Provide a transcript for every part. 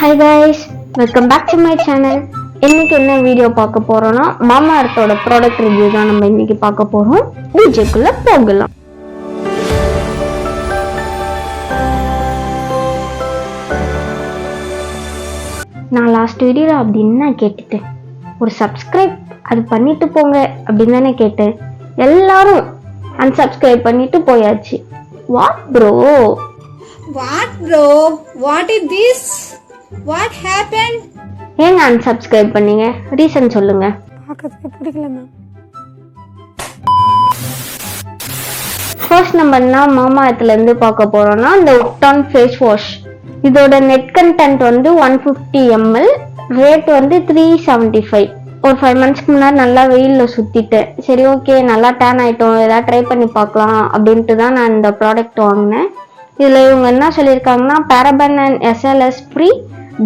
Hi guys, welcome back to my channel. இன்னைக்கு என்ன video பார்க்க போறோம்னா மாமா அர்த்தோட ப்ராடக்ட் ரிவ்யூ தான் நம்ம இன்னைக்கு பார்க்க போறோம். வீடியோக்குள்ள போகலாம். நான் லாஸ்ட் வீடியோல அப்படின்னு நான் கேட்டுட்டேன், ஒரு சப்ஸ்கிரைப் அது பண்ணிட்டு போங்க அப்படின்னு தானே கேட்டேன். எல்லாரும் அன்சப்ஸ்கிரைப் பண்ணிட்டு போயாச்சு. What bro? What is this? What happened? ஏங்க அன்சப்ஸ்கிரைப் பண்ணீங்க? ரீசன் சொல்லுங்க. பார்க்கறதுக்கு பிடிக்கல மேம். ஃபர்ஸ்ட் நம்ம என்ன மாமா எர்த்ல இருந்து பார்க்க போறோம்னா இந்த உப்டான் ஃபேஸ் வாஷ். இதோட நெட் கண்டென்ட் வந்து 150 ml, ரேட் வந்து 375. ஒரு 5 monthsக்கு முன்னாடி நல்லா வெயிலில் சுற்றிட்டேன். சரி ஓகே, நல்லா டேன் ஆகிட்டோம், ஏதாவது ட்ரை பண்ணி பார்க்கலாம் அப்படின்ட்டு தான் நான் இந்த ப்ராடக்ட் வாங்கினேன். இதில் இவங்க என்ன சொல்லியிருக்காங்கன்னா, paraben and SLS free,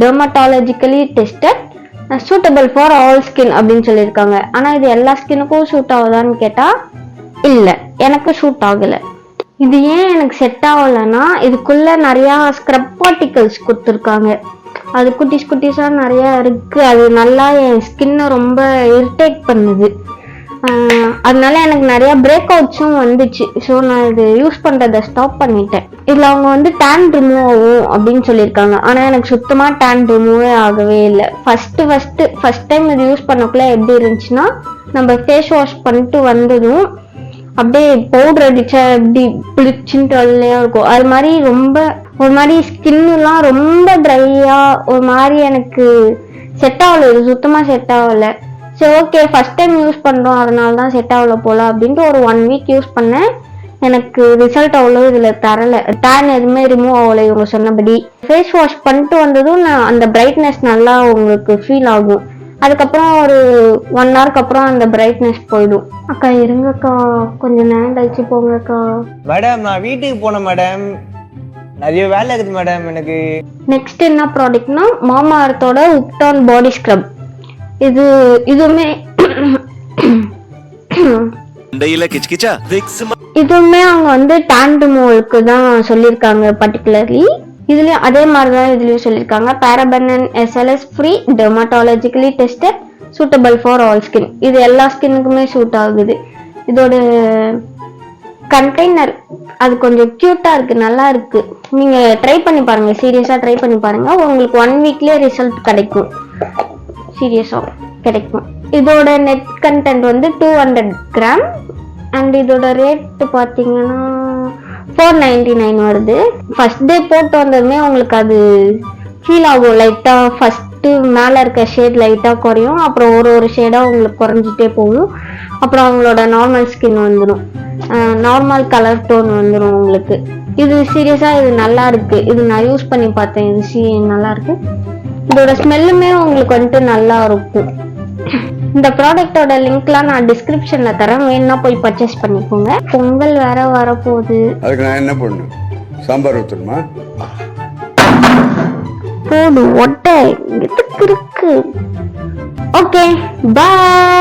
dermatologically tested, suitable for all skin அப்படின்னு சொல்லியிருக்காங்க. ஆனால் இது எல்லா ஸ்கின்னுக்கும் சூட் ஆகுதான்னு கேட்டால் இல்லை, எனக்கு சூட் ஆகலை. இது ஏன் எனக்கு செட் ஆகலைன்னா, இதுக்குள்ளே நிறையா ஸ்க்ரப் பார்ட்டிகல்ஸ் கொடுத்துருக்காங்க. அது குட்டிஸ் குட்டிஸாக நிறையா இருக்குது. அது நல்லா என் ஸ்கின்னை ரொம்ப இரிட்டேட் பண்ணுது. அதனால எனக்கு நிறைய பிரேக் அவுட்ஸும் வந்துச்சு. ஸோ நான் இது யூஸ் பண்ணுறதை ஸ்டாப் பண்ணிட்டேன். இதில் அவங்க வந்து டேன் ரிமூவ் ஆகும் அப்படின்னு சொல்லியிருக்காங்க. ஆனால் எனக்கு சுத்தமாக டேன் ரிமூவே ஆகவே இல்லை. ஃபஸ்ட் டைம் இது யூஸ் பண்ணக்குள்ள எப்படி இருந்துச்சுன்னா, நம்ம ஃபேஸ் வாஷ் பண்ணிட்டு வந்ததும் அப்படியே பவுடர் அடிச்சா எப்படி பிளிச்சுன்ட்டு வெள்ளையாக இருக்கும், அது மாதிரி ரொம்ப ஒரு மாதிரி ஸ்கின்னுலாம் ரொம்ப ட்ரையாக ஒரு மாதிரி எனக்கு செட் ஆகலை. இது சுத்தமாக செட் ஆகலை. சரி ஓகே, ஃபர்ஸ்ட் டைம் யூஸ் பண்ணுறோம், அதனால தான் செட் ஆகல போல அப்படின்ட்டு ஒரு 1 week யூஸ் பண்ணேன். எனக்கு ரிசல்ட் அவ்வளோ இதில் தரலை. டேன் எதுவுமே ரிமூவ் ஆகலை இவங்க சொன்னபடி. ஃபேஸ் வாஷ் பண்ணிட்டு வந்ததும் நான் அந்த பிரைட்னஸ் நல்லா உங்களுக்கு ஃபீல் ஆகும். அதுக்கப்புறம் ஒரு 1 hourக்கு அப்புறம் அந்த பிரைட்னஸ் போயிடும். அக்கா இருங்கக்கா, கொஞ்சம் நேரம் கழிச்சு போங்கக்கா. மேடம் நான் வீட்டுக்கு போனேன் மேடம், நிறைய வேலை இருக்குது மேடம் எனக்கு. நெக்ஸ்ட் என்ன ப்ராடக்ட்னா மாமா அர்த்தோட உப்டான் பாடி ஸ்க்ரப். இதுவுமே அவங்க வந்து டேன் ரிமூவலுக்கு தான் சொல்லியிருக்காங்க பர்டிகுலர்லி. இதுலயும் அதே மாதிரி தான் இதுலயும் சொல்லியிருக்காங்க. Paraben and SLS free, dermatologically tested, suitable for all skin. இது எல்லா ஸ்கின்னுக்குமே சூட் ஆகுது. இதோட கண்டெய்னர் அது கொஞ்சம் கியூட்டா இருக்கு, நல்லா இருக்கு. நீங்க ட்ரை பண்ணி பாருங்க, சீரியஸா ட்ரை பண்ணி பாருங்க. உங்களுக்கு 1 weekலயே ரிசல்ட் கிடைக்கும், சீரியஸா கிடைக்கும். இதோட நெட் கண்டென்ட் வந்து 200 கிராம் அண்ட் இதோட ரேட் பார்த்தீங்கன்னா 499 வருது. ஃபர்ஸ்ட் டே போட்டு வந்ததுமே உங்களுக்கு அது ஃபீல் ஆகும் லைட்டாக. ஃபஸ்ட்டு மேலே இருக்க ஷேட் லைட்டாக குறையும், அப்புறம் ஒரு ஷேடாக உங்களுக்கு குறைஞ்சிட்டே போகும். அப்புறம் அவங்களோட நார்மல் ஸ்கின் வந்துடும், நார்மல் கலர் டோன் வந்துடும் உங்களுக்கு. இது சீரியஸாக இது நல்லா இருக்கு. இது நான் யூஸ் பண்ணி பார்த்தேன், இது நல்லா இருக்கு. இதோட ஸ்மெல்லுமே உங்களுக்கு வந்துட்டு நல்லா இருக்கும். இந்த ப்ராடக்டோட லிங்க்லாம் நான் டிஸ்கிரிப்ஷன்ல தரேன், வேணும்னா போய் பர்ச்சேஸ் பண்ணிக்கோங்க. பொங்கல் வேற வரப்போகுது, அதுக்கு நான் என்ன பண்ணணும்? சாம்பார் ஊற்றணுமா? போடு ஒட்டை இருக்கு. ஓகே, பாய்.